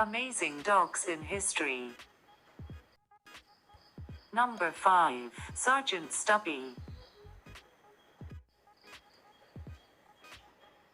Amazing dogs in history. Number 5. Sergeant Stubby.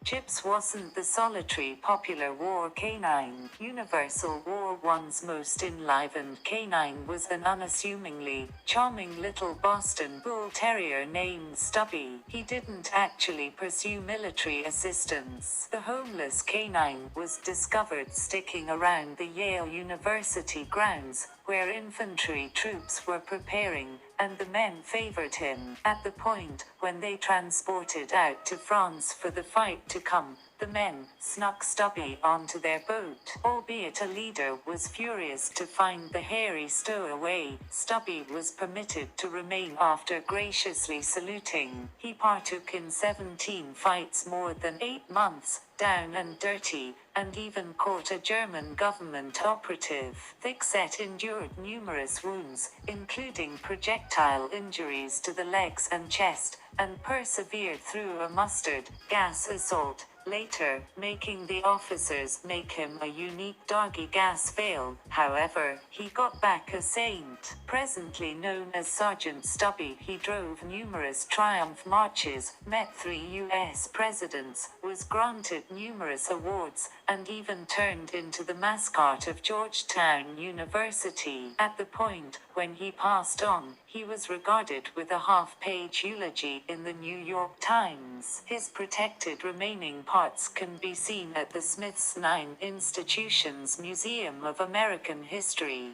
Chips wasn't the solitary popular war canine. Universal War I's most enlivened canine was an unassumingly charming little Boston Bull Terrier named Stubby. He didn't actually pursue military assistance. The homeless canine was discovered sticking around the Yale University grounds, where infantry troops were preparing, and the men favored him. At the point when they transported out to France for the fight to come, the men snuck Stubby onto their boat. Albeit a leader was furious to find the hairy stowaway, Stubby was permitted to remain after graciously saluting. He partook in 17 fights more than 8 months, down and dirty, and even caught a German government operative. Thickset endured numerous wounds, including projectile injuries to the legs and chest, and persevered through a mustard gas assault, later making the officers make him a unique doggy gas veil. However, he got back a saint. Presently known as Sergeant Stubby, he drove numerous triumph marches, met 3 U.S. presidents, was granted numerous awards, and even turned into the mascot of Georgetown University. At the point when he passed on, he was regarded with a half-page eulogy in the New York Times. His protected remaining parts can be seen at the Smithsonian Institution's Museum of American History.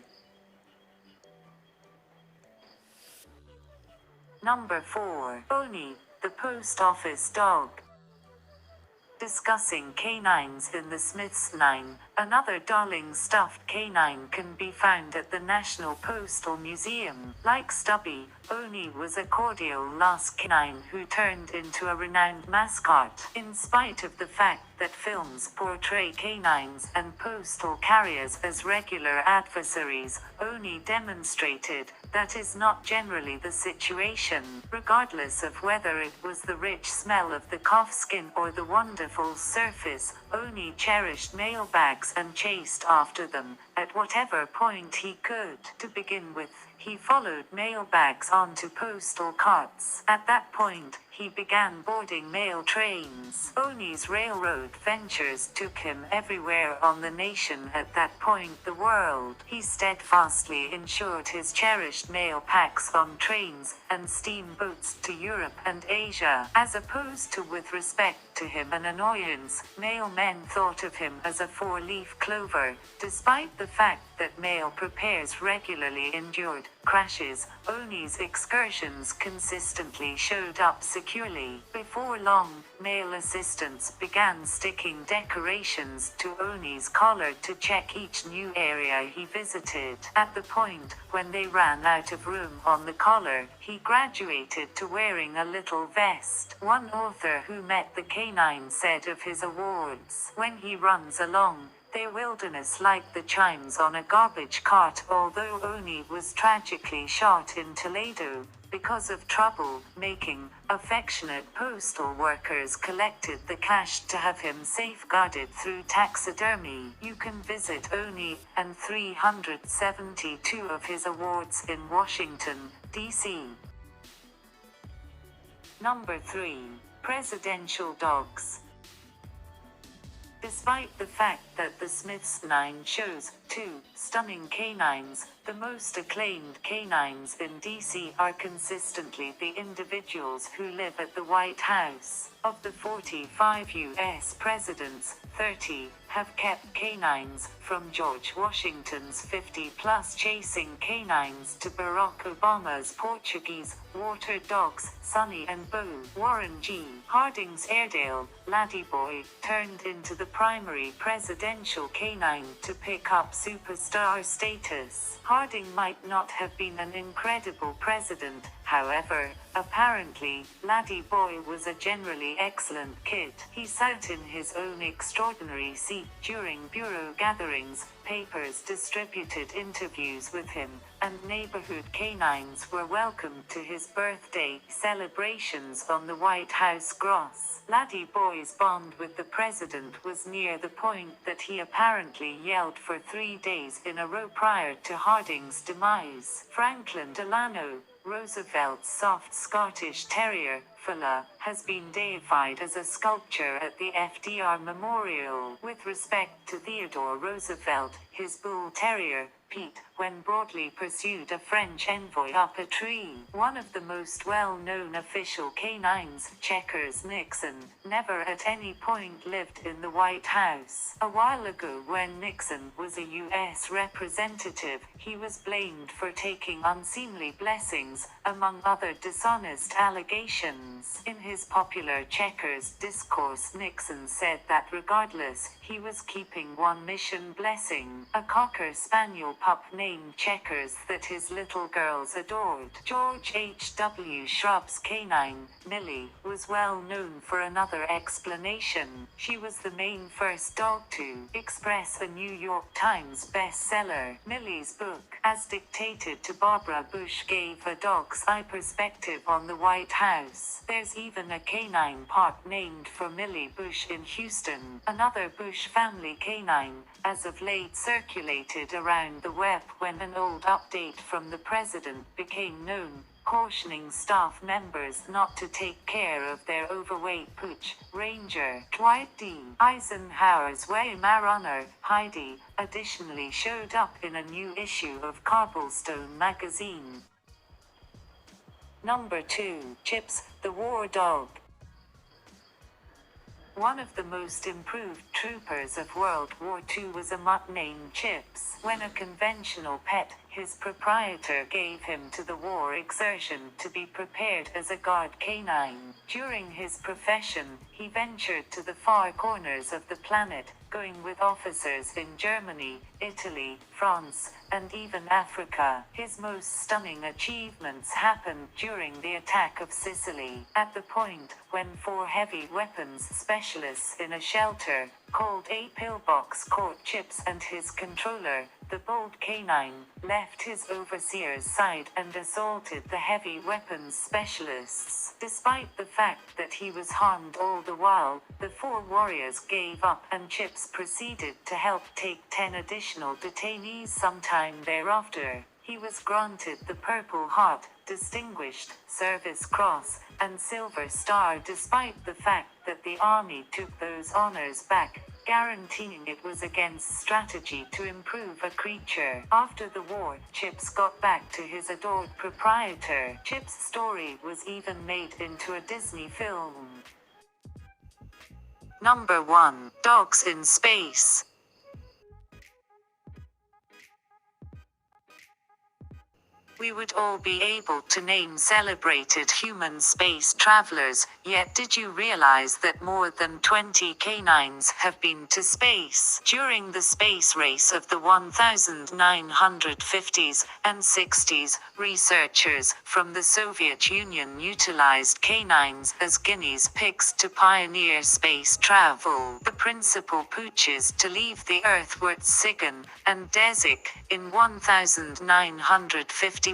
Number 4. Oni, the post office dog. Discussing canines in the Smithsonian, another darling stuffed canine can be found at the National Postal Museum. Like Stubby, Oni was a cordial lost canine who turned into a renowned mascot. In spite of the fact that films portray canines and postal carriers as regular adversaries, Oni demonstrated that is not generally the situation. Regardless of whether it was the rich smell of the calfskin or the wonderful surface, Oni cherished mailbags and chased after them, at whatever point he could. To begin with, he followed mailbags onto postal carts. At that point, he began boarding mail trains. Oni's railroad ventures took him everywhere on the nation. At that point, the world. He steadfastly ensured his cherished mail packs on trains and steamboats to Europe and Asia. As opposed to with respect to him an annoyance, mailmen thought of him as a four-leaf clover. Despite the fact that mail prepares regularly endured crashes, Oni's excursions consistently showed up securely. Before long, mail assistants began sticking decorations to Oni's collar to check each new area he visited. At the point when they ran out of room on the collar, he graduated to wearing a little vest. One author who met the canine said of his awards, "When he runs along, they're wilderness like the chimes on a garbage cart." Although Oni was tragically shot in Toledo because of trouble making, affectionate postal workers collected the cash to have him safeguarded through taxidermy. You can visit Oni and 372 of his awards in Washington, D.C. Number 3. Presidential dogs. Despite the fact that the Smithsonian shows 2 stunning canines, the most acclaimed canines in DC are consistently the individuals who live at the White House. Of the 45 U.S. presidents, 30 have kept canines, from George Washington's 50-plus chasing canines to Barack Obama's Portuguese water dogs, Sonny and Bo. Warren G. Harding's Airedale, Ladyboy, turned into the primary presidential canine to pick up superstar status. Harding might not have been an incredible president, however. Apparently, Ladyboy was a generally excellent kid. He sat in his own extraordinary seat during bureau gatherings, papers distributed interviews with him, and neighborhood canines were welcomed to his birthday celebrations on the White House grounds. Laddie Boy's bond with the president was near the point that he apparently yelled for 3 days in a row prior to Harding's demise. Franklin Delano, Roosevelt's soft Scottish Terrier, Fuller, has been deified as a sculpture at the FDR Memorial. With respect to Theodore Roosevelt, his bull terrier, Pete, when broadly pursued a French envoy up a tree. One of the most well-known official canines, Checkers Nixon, never at any point lived in the White House. A while ago, when Nixon was a U.S. representative, he was blamed for taking unseemly blessings, among other dishonest allegations. In his popular Checkers discourse, Nixon said that regardless, he was keeping one mission blessing, a Cocker Spaniel pup named Checkers that his little girls adored. George H.W. Shrub's canine, Millie, was well known for another explanation. She was the main first dog to express a New York Times bestseller. Millie's book, as dictated to Barbara Bush, gave a dog's eye perspective on the White House. There's even a canine park named for Millie Bush in Houston. Another Bush family canine, as of late circulated around the web when an old update from the president became known, cautioning staff members not to take care of their overweight pooch, Ranger W.H.T. Eisenhower's Weimaraner, Heidi, additionally showed up in a new issue of Cobblestone magazine. Number 2. Chips, the War Dog. One of the most improved troopers of World War II was a mutt named Chips. When a conventional pet, his proprietor gave him to the war exertion to be prepared as a guard canine. During his profession, he ventured to the far corners of the planet, going with officers in Germany, Italy, France, and even Africa. His most stunning achievements happened during the attack of Sicily, at the point when 4 heavy weapons specialists in a shelter, called a pillbox, caught Chips and his controller, the bold canine, left his overseer's side and assaulted the heavy weapons specialists. Despite the fact that he was harmed all the while, the 4 warriors gave up and Chips proceeded to help take 10 additional detainees sometime thereafter. He was granted the Purple Heart, Distinguished Service Cross, and Silver Star despite the fact that the Army took those honors back, guaranteeing it was against strategy to improve a creature. After the war, Chips got back to his adored proprietor. Chips' story was even made into a Disney film. Number 1. Dogs in Space. We would all be able to name celebrated human space travelers, yet did you realize that more than 20 canines have been to space? During the space race of the 1950s and 60s, researchers from the Soviet Union utilized canines as guinea pigs to pioneer space travel. The principal pooches to leave the Earth were Tsigan and Desik in 1951.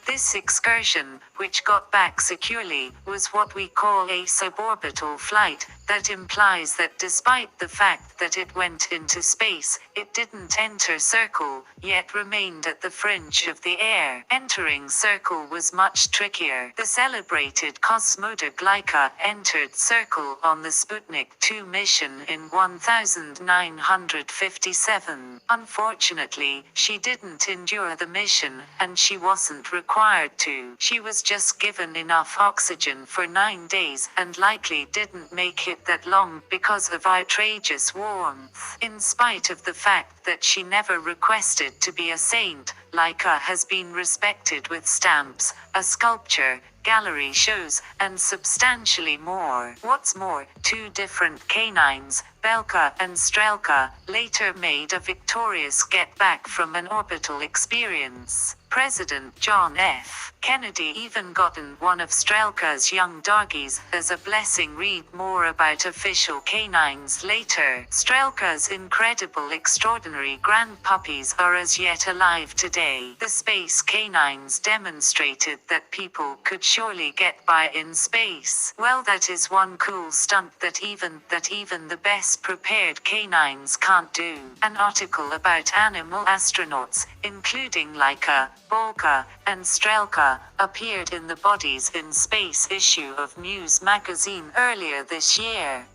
This excursion, which got back securely, was what we call a suborbital flight. That implies that despite the fact that it went into space, it didn't enter circle, yet remained at the fringe of the air. Entering circle was much trickier. The celebrated Cosmoda Glyka entered circle on the Sputnik 2 mission in 1957. Unfortunately, she didn't endure the mission, and she wasn't required to. She was just given enough oxygen for 9 days, and likely didn't make it that long because of outrageous warmth. In spite of the fact that she never requested to be a saint, Laika has been respected with stamps, a sculpture, gallery shows, and substantially more. What's more, two different canines, Belka and Strelka, later made a victorious get-back from an orbital experience. President John F. Kennedy even gotten one of Strelka's young doggies as a blessing. Read more about official canines later. Strelka's incredible extraordinary grand puppies are as yet alive today. The space canines demonstrated that people could surely get by in space. Well, that is one cool stunt that even the best prepared canines can't do. An article about animal astronauts, including Laika, Bolka, and Strelka, appeared in the Bodies in Space issue of Muse magazine earlier this year.